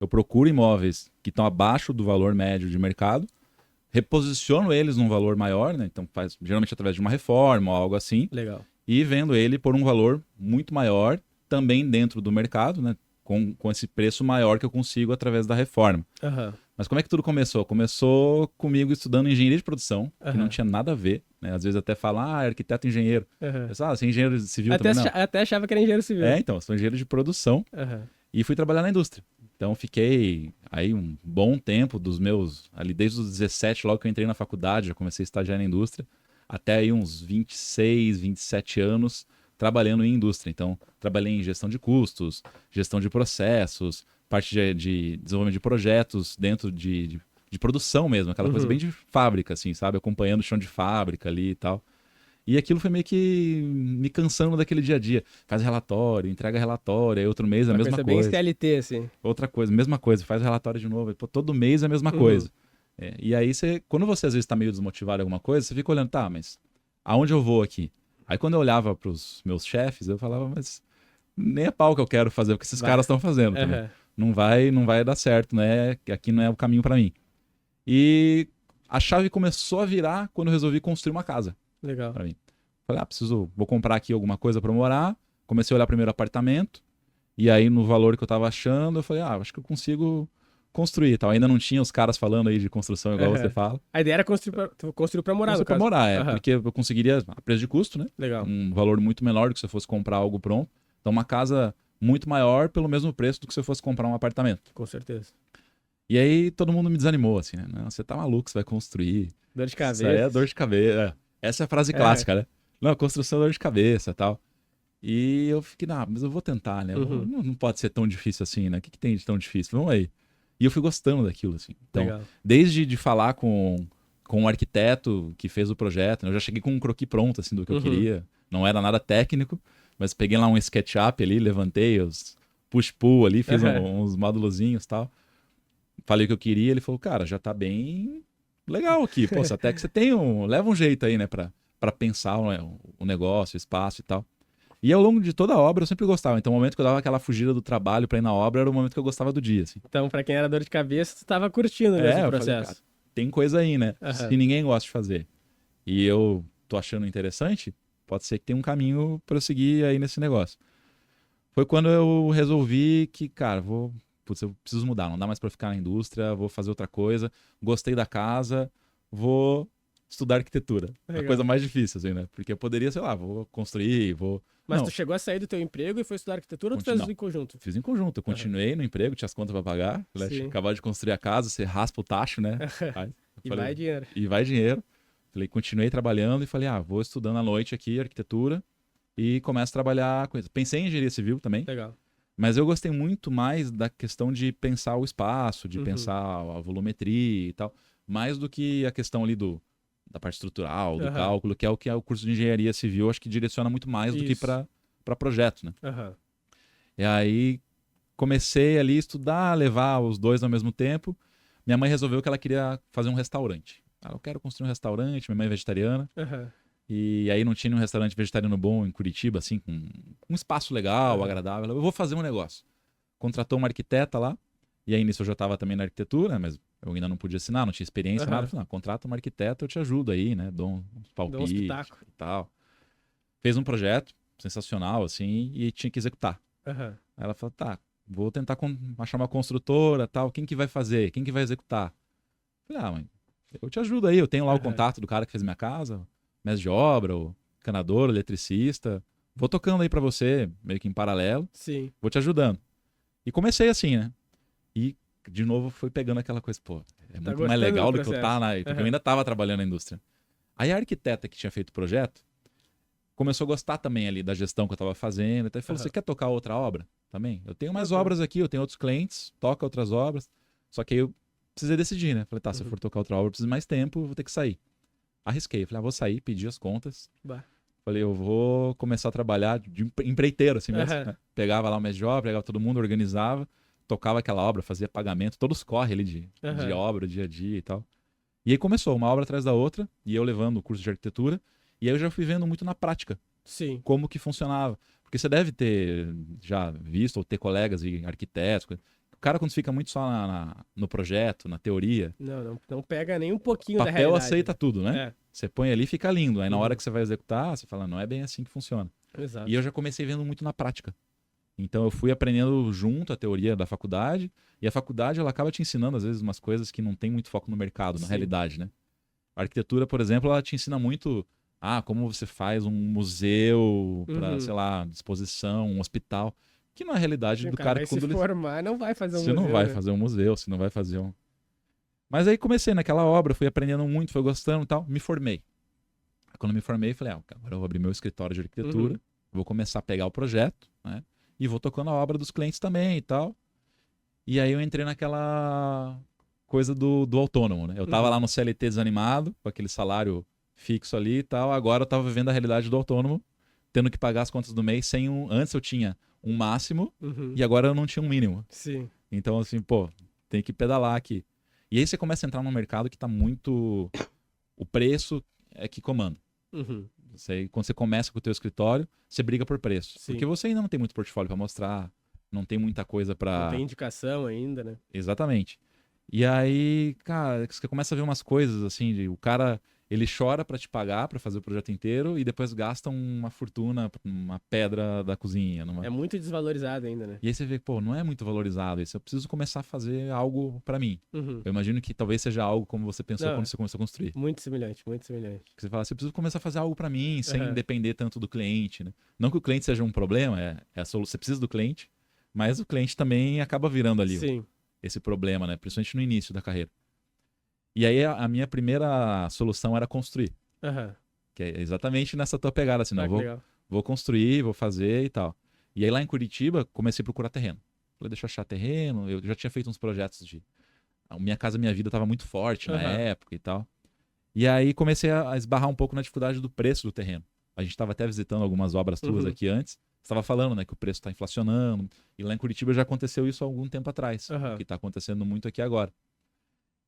eu procuro imóveis que estão abaixo do valor médio de mercado, reposiciono eles num valor maior, né? Então faz geralmente através de uma reforma ou algo assim, Legal. e vendo ele por um valor muito maior, também dentro do mercado, né? Com esse preço maior que eu consigo através da reforma. Aham. Mas como é que tudo começou? Começou comigo estudando engenharia de produção, que não Aham. tinha nada a ver, né? Às vezes até fala, arquiteto engenheiro. Aham. Eu falo, você é engenheiro civil também? Não. Até achava que era engenheiro civil. Então, eu sou engenheiro de produção Aham. e fui trabalhar na indústria. Então, fiquei aí um bom tempo dos meus, ali desde os 17, logo que eu entrei na faculdade, já comecei a estagiar na indústria, até aí uns 26, 27 anos trabalhando em indústria. Então, trabalhei em gestão de custos, gestão de processos, parte de desenvolvimento de projetos dentro de produção mesmo, aquela coisa Uhum. bem de fábrica, assim, sabe? Acompanhando o chão de fábrica ali e tal. E aquilo foi meio que me cansando daquele dia a dia. Faz relatório, entrega relatório, aí outro mês a Uma mesma coisa bem coisa. CLT, assim. Outra coisa, mesma coisa, faz relatório de novo. Pô, todo mês é a mesma Uhum. coisa. E aí, quando você às vezes está meio desmotivado em alguma coisa, você fica olhando, tá, mas aonde eu vou aqui? Aí quando eu olhava para os meus chefes, eu falava, mas nem é pau que eu quero fazer, o que esses Vai. caras estão fazendo também. Aham. Não vai dar certo, né? Aqui não é o caminho para mim. E a chave começou a virar quando eu resolvi construir uma casa Legal. para mim. Falei, vou comprar aqui alguma coisa para morar. Comecei a olhar primeiro apartamento. E aí, no valor que eu tava achando, eu falei, acho que eu consigo construir e tal. Ainda não tinha os caras falando aí de construção igual você Aham. fala. A ideia era construir pra morar, no Construir pra caso. morar, Aham. porque eu conseguiria a preço de custo, né? Legal. Um valor muito menor do que se eu fosse comprar algo pronto. Então, uma casa muito maior pelo mesmo preço do que se eu fosse comprar um apartamento. Com certeza. E aí, todo mundo me desanimou, assim, né? Não, você tá maluco, você vai construir. Dor de Isso aí é cabeça. dor de cabeça. Essa é a frase É. clássica, né? Não, construção é dor de cabeça e tal. E eu fiquei, mas eu vou tentar, né? Uhum. Não pode ser tão difícil assim, né? O que tem de tão difícil? Vamos aí. E eu fui gostando daquilo, assim. Então, Legal. desde de falar com o arquiteto que fez o projeto, né? Eu já cheguei com um croquis pronto, assim, do que eu Uhum. queria. Não era nada técnico, mas peguei lá um SketchUp ali, levantei os push-pull ali, fiz uns módulozinhos e tal. Falei o que eu queria, ele falou, cara, já tá bem legal aqui. Pô, até que você tem leva um jeito aí, né, pra pensar o negócio, o espaço e tal. E ao longo de toda a obra eu sempre gostava. Então, o momento que eu dava aquela fugida do trabalho pra ir na obra era o momento que eu gostava do dia, assim. Então, pra quem era dor de cabeça, tu tava curtindo mesmo o Eu falei, cara, processo. tem coisa aí, né? Aham. Se ninguém gosta de fazer e eu tô achando interessante, pode ser que tenha um caminho pra eu seguir aí nesse negócio. Foi quando eu resolvi que, cara, eu preciso mudar, não dá mais pra ficar na indústria, vou fazer outra coisa. Gostei da casa, vou estudar arquitetura. A Legal. coisa mais difícil, assim, né? Porque eu poderia, sei lá, vou construir, vou. Mas Não, tu chegou a sair do teu emprego e foi estudar arquitetura ou tu fez não. isso em conjunto? Fiz em conjunto. Eu Aham. continuei no emprego, tinha as contas pra pagar. Falei, Sim. acabava de construir a casa, você raspa o tacho, né? Aí, eu E falei, vai dinheiro. e vai dinheiro. Falei, continuei trabalhando e falei, vou estudando à noite aqui arquitetura e começo a trabalhar com isso. Pensei em engenharia civil também, Legal. mas eu gostei muito mais da questão de pensar o espaço, de Uhum. pensar a volumetria e tal, mais do que a questão ali da parte estrutural, do Aham. cálculo, que é o curso de engenharia civil, acho que direciona muito mais do que Isso. para projeto, né? Aham. E aí comecei ali a estudar, levar os dois ao mesmo tempo. Minha mãe resolveu que ela queria fazer um restaurante. Eu quero construir um restaurante, minha mãe é vegetariana. Aham. E aí não tinha um restaurante vegetariano bom em Curitiba, assim, com um espaço legal, Aham. agradável. Eu vou fazer um negócio. Contratou uma arquiteta lá. E aí nisso eu já estava também na arquitetura, mas eu ainda não podia assinar, não tinha experiência, Aham. nada. Eu falei, contrata uma arquiteta, eu te ajudo aí, né? Dou uns Dá uns palpites pitacos. e tal. Fez um projeto sensacional, assim, e tinha que executar. Aham. Aí ela falou, tá, vou tentar achar uma construtora, tal, quem que vai fazer? Quem que vai executar? Eu falei, mãe, eu te ajudo aí, eu tenho lá o Aham. contato do cara que fez minha casa, mestre de obra, o encanador, o eletricista. Vou tocando aí pra você, meio que em paralelo, Sim. vou te ajudando. E comecei assim, né? E, de novo, fui pegando aquela coisa, pô, é Tá muito mais gostando legal do do que eu processo. tá porque eu Aham. ainda tava trabalhando na indústria. Aí a arquiteta que tinha feito o projeto começou a gostar também ali da gestão que eu tava fazendo. Então ele falou, Aham. você quer tocar outra obra também? Eu tenho mais Bacana. obras aqui, eu tenho outros clientes, toca outras obras. Só que aí eu precisei decidir, né? Falei, tá, se eu Uhum. for tocar outra obra, eu preciso de mais tempo, vou ter que sair. Arrisquei, falei, vou sair, pedi as contas. Bah. Falei, eu vou começar a trabalhar de empreiteiro, assim mesmo. Aham. Né? Pegava lá o mestre de obra, pegava todo mundo, organizava, tocava aquela obra, fazia pagamento, todos corre ali de Aham. obra, dia a dia e tal. E aí começou, uma obra atrás da outra, e eu levando o curso de arquitetura, e aí eu já fui vendo muito na prática Sim. como que funcionava. Porque você deve ter já visto ou ter colegas e arquitetos, cara quando fica muito só no projeto, na teoria, Não pega nem um pouquinho da papel realidade. aceita tudo, né? É. Você põe ali e fica lindo. Aí na hora que você vai executar, você fala, não é bem assim que funciona. Exato. E eu já comecei vendo muito na prática. Então eu fui aprendendo junto a teoria da faculdade, e a faculdade ela acaba te ensinando às vezes umas coisas que não tem muito foco no mercado, na Sim. realidade, né? A arquitetura, por exemplo, ela te ensina muito como você faz um museu para, sei lá, exposição, um hospital, que não é a realidade do cara vai que quando se formar, não vai fazer um você museu. não vai né? fazer um museu, você não vai fazer um. Mas aí comecei naquela obra, fui aprendendo muito, fui gostando e tal, me formei. Quando me formei, falei, agora eu vou abrir meu escritório de arquitetura, vou começar a pegar o projeto, né? E vou tocando a obra dos clientes também e tal. E aí eu entrei naquela coisa do autônomo, né? Eu tava lá no CLT desanimado, com aquele salário fixo ali e tal. Agora eu tava vivendo a realidade do autônomo, tendo que pagar as contas do mês sem Antes eu tinha um máximo e agora eu não tinha um mínimo. Sim. Então, assim, pô, tem que pedalar aqui. E aí você começa a entrar num mercado que tá muito... O preço é que comanda. Quando você começa com o teu escritório, você briga por preço. Sim. Porque você ainda não tem muito portfólio para mostrar, não tem muita coisa para... Não tem indicação ainda, né? Exatamente. E aí, cara, você começa a ver umas coisas assim, o cara, ele chora para te pagar para fazer o projeto inteiro e depois gasta uma fortuna numa pedra da cozinha. É muito desvalorizado ainda, né? E aí você vê, pô, não é muito valorizado isso. Eu preciso começar a fazer algo para mim. Eu imagino que talvez seja algo como você pensou quando você começou a construir. Muito semelhante, muito semelhante. Você fala, você precisa começar a fazer algo para mim, sem depender tanto do cliente, né? Não que o cliente seja um problema, você precisa do cliente, mas o cliente também acaba virando ali esse problema, né? Principalmente no início da carreira. E aí a minha primeira solução era construir. Que é exatamente nessa tua pegada, assim, vou construir, vou fazer e tal. E aí lá em Curitiba, comecei a procurar terreno. Falei, deixa eu achar terreno. Eu já tinha feito uns projetos de... A Minha Casa Minha Vida estava muito forte na época e tal. E aí comecei a esbarrar um pouco na dificuldade do preço do terreno. A gente estava até visitando algumas obras tuas aqui antes. Você estava falando, né, que o preço está inflacionando. E lá em Curitiba já aconteceu isso há algum tempo atrás. Que está acontecendo muito aqui agora.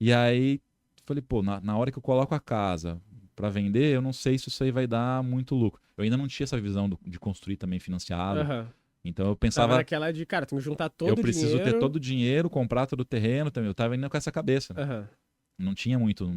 E aí, falei, pô, na hora que eu coloco a casa para vender, eu não sei se isso aí vai dar muito lucro. Eu ainda não tinha essa visão de construir também financiado. Então eu pensava... Tava naquela de, cara, tem que juntar todo o dinheiro. Eu preciso ter todo o dinheiro, comprar todo o terreno também. Eu tava indo com essa cabeça. Não tinha muito...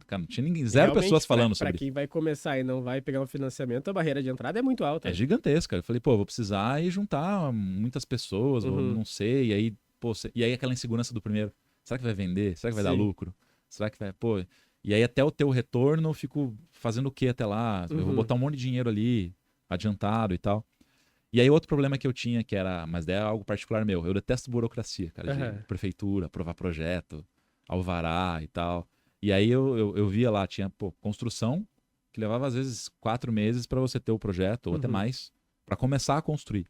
Cara, não tinha ninguém, zero pessoas falando sobre isso. Pra quem vai começar e não vai pegar um financiamento, a barreira de entrada é muito alta. É gigantesca. Eu falei, pô, vou precisar ir juntar muitas pessoas, não sei. E aí, pô, e aí aquela insegurança do primeiro. Será que vai vender? Será que vai dar lucro? Será que vai... Pô... E aí até o teu retorno eu fico fazendo o quê até lá? Eu vou botar um monte de dinheiro ali, adiantado e tal. E aí outro problema que eu tinha, que era... Mas daí é algo particular meu. Eu detesto burocracia, cara. De prefeitura, aprovar projeto, alvará e tal. E aí eu via lá, tinha construção, que levava às vezes 4 meses para você ter o projeto, ou até mais, para começar a construir.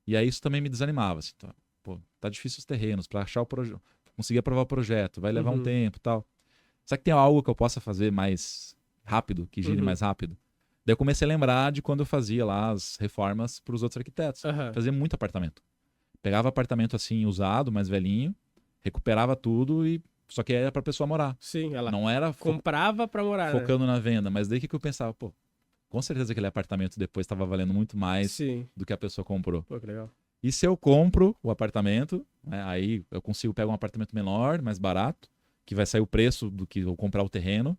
E aí isso também me desanimava. Assim, então, pô, tá difícil os terrenos, para achar o projeto, conseguir aprovar o projeto, vai levar um tempo e tal. Será que tem algo que eu possa fazer mais rápido, que gire mais rápido? Daí eu comecei a lembrar de quando eu fazia lá as reformas para os outros arquitetos. Fazia muito apartamento. Pegava apartamento assim, usado, mais velhinho, recuperava tudo e... Só que era pra pessoa morar. Sim, ela não era comprava pra morar, focando na venda. Mas daí o que eu pensava? Pô, com certeza aquele apartamento depois estava valendo muito mais do que a pessoa comprou. Pô, que legal. E se eu compro o apartamento, né, aí eu consigo pegar um apartamento menor, mais barato, que vai sair o preço do que eu comprar o terreno.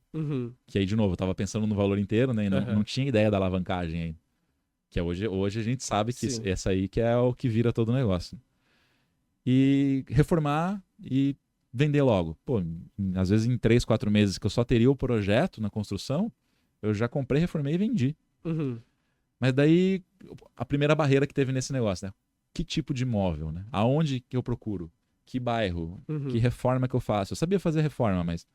Que aí, de novo, eu tava pensando no valor inteiro, né? E não tinha ideia da alavancagem ainda. Que é hoje a gente sabe que essa aí que é o que vira todo o negócio. E reformar e vender logo. Pô, às vezes em 3, 4 meses que eu só teria o projeto na construção, eu já comprei, reformei e vendi. Mas daí, a primeira barreira que teve nesse negócio, né? Que tipo de imóvel, né? Aonde que eu procuro? Que bairro? Que reforma que eu faço? Eu sabia fazer reforma, mas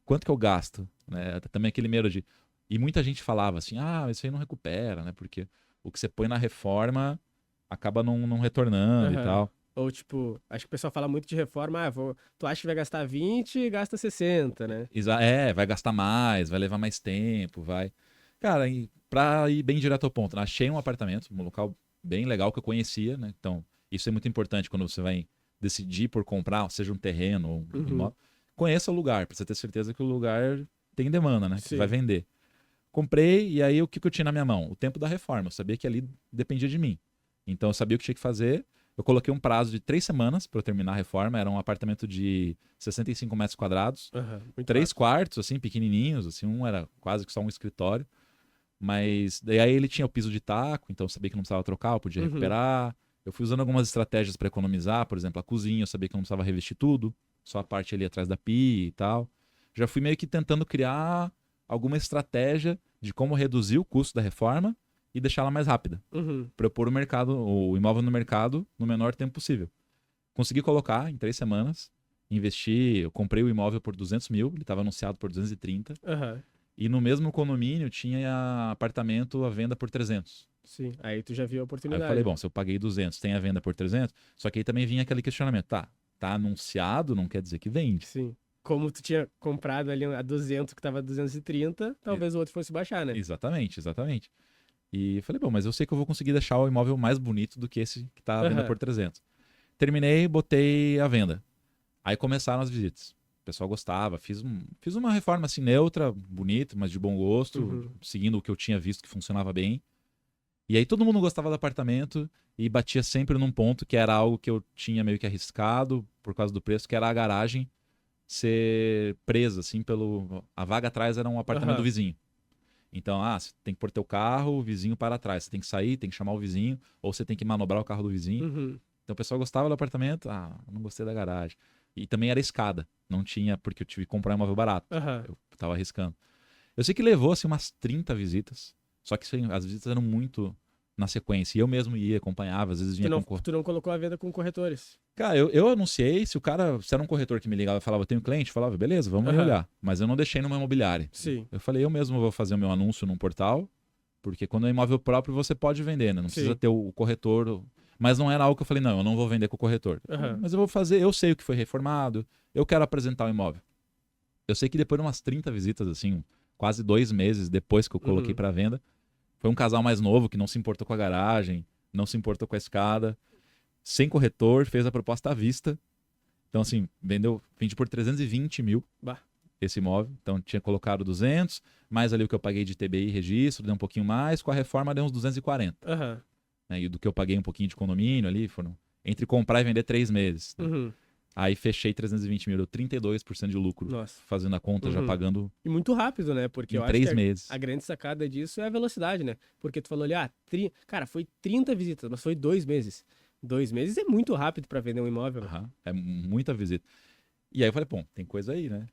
quanto que eu gasto? Né? Também aquele medo de... E muita gente falava assim, isso aí não recupera, né? Porque o que você põe na reforma acaba não retornando e tal. Ou, tipo, acho que o pessoal fala muito de reforma, tu acha que vai gastar 20 e gasta 60, né? Vai gastar mais, vai levar mais tempo, vai... Cara, pra ir bem direto ao ponto, né? Achei um apartamento, um local bem legal que eu conhecia, né? Então, isso é muito importante quando você vai decidir por comprar, seja um terreno ou um imóvel. Conheça o lugar, pra você ter certeza que o lugar tem demanda, né? Que você vai vender. Comprei, e aí o que eu tinha na minha mão? O tempo da reforma. Eu sabia que ali dependia de mim. Então, eu sabia o que tinha que fazer. Eu coloquei um prazo de 3 semanas para eu terminar a reforma. Era um apartamento de 65 metros quadrados. Muito 3 rápido. quartos, assim, pequenininhos. Assim, um era quase que só um escritório. Mas daí aí ele tinha o piso de taco, então eu sabia que não precisava trocar, eu podia Uhum. recuperar. Eu fui usando algumas estratégias para economizar. Por exemplo, a cozinha, eu sabia que eu não precisava revestir tudo. Só a parte ali atrás da pia e tal. Já fui meio que tentando criar alguma estratégia de como reduzir o custo da reforma e deixá-la mais rápida. Uhum. Para eu pôr o imóvel no mercado no menor tempo possível. Consegui colocar em 3 semanas, investi, eu comprei o imóvel por 200 mil, ele estava anunciado por 230, Aham. e no mesmo condomínio tinha apartamento à venda por 300. Sim. Aí tu já viu a Aí eu oportunidade. falei, bom, se eu paguei 200, tem a venda por 300, só que aí também vinha aquele questionamento, tá anunciado, não quer dizer que vende. Sim. Como tu tinha comprado ali a 200 que tava a 230, talvez o outro fosse baixar, né? Exatamente, exatamente. E eu falei, bom, mas eu sei que eu vou conseguir deixar o imóvel mais bonito do que esse que tá à venda Aham. por 300. Terminei, botei a venda. Aí começaram as visitas. O pessoal gostava, fiz uma reforma assim neutra, bonita, mas de bom gosto, Uhum. seguindo o que eu tinha visto que funcionava bem. E aí todo mundo gostava do apartamento e batia sempre num ponto que era algo que eu tinha meio que arriscado por causa do preço, que era a garagem ser presa, assim, pelo. A vaga atrás era um apartamento do Aham. vizinho. Então, você tem que pôr teu carro, o vizinho para trás. Você tem que sair, tem que chamar o vizinho, ou você tem que manobrar o carro do vizinho. Uhum. Então o pessoal gostava do apartamento, não gostei da garagem. E também era escada, não tinha, porque eu tive que comprar um imóvel barato. Aham. Eu tava arriscando. Eu sei que levou assim umas 30 visitas, só que assim, as visitas eram muito na sequência. E eu mesmo ia, acompanhava, às vezes Tu vinha não, com. tu não colocou a venda com corretores. Cara, eu anunciei, se era um corretor que me ligava e falava, eu tenho cliente, eu falava, beleza, vamos aí Aham. olhar. Mas eu não deixei numa imobiliária. Sim. Eu falei, eu mesmo vou fazer o meu anúncio num portal, porque quando é imóvel próprio você pode vender, né? Não precisa Sim. ter o corretor. Mas não era algo que eu falei, não, eu não vou vender com o corretor. Aham. Mas eu vou fazer, eu sei o que foi reformado, eu quero apresentar o imóvel. Eu sei que depois de umas 30 visitas, assim, quase 2 meses depois que eu coloquei Uhum. para venda, foi um casal mais novo que não se importou com a garagem, não se importou com a escada, sem corretor, fez a proposta à vista. Então, assim, vendi por 320 mil Bah. esse imóvel. Então, tinha colocado 200, mais ali o que eu paguei de TBI e registro, deu um pouquinho mais. Com a reforma, deu uns 240. Aham. Né? E do que eu paguei um pouquinho de condomínio ali, foram entre comprar e vender 3 meses. Né? Uhum. Aí fechei 320 mil, deu 32% de lucro, Nossa. fazendo a conta, já Uhum. pagando E muito rápido, né? Porque em eu acho 3 que meses. a grande sacada disso é a velocidade, né? Porque tu falou ali, cara, foi 30 visitas, mas foi 2 meses. 2 meses é muito rápido pra vender um imóvel. Aham, é muita visita. E aí eu falei, bom, tem coisa aí, né?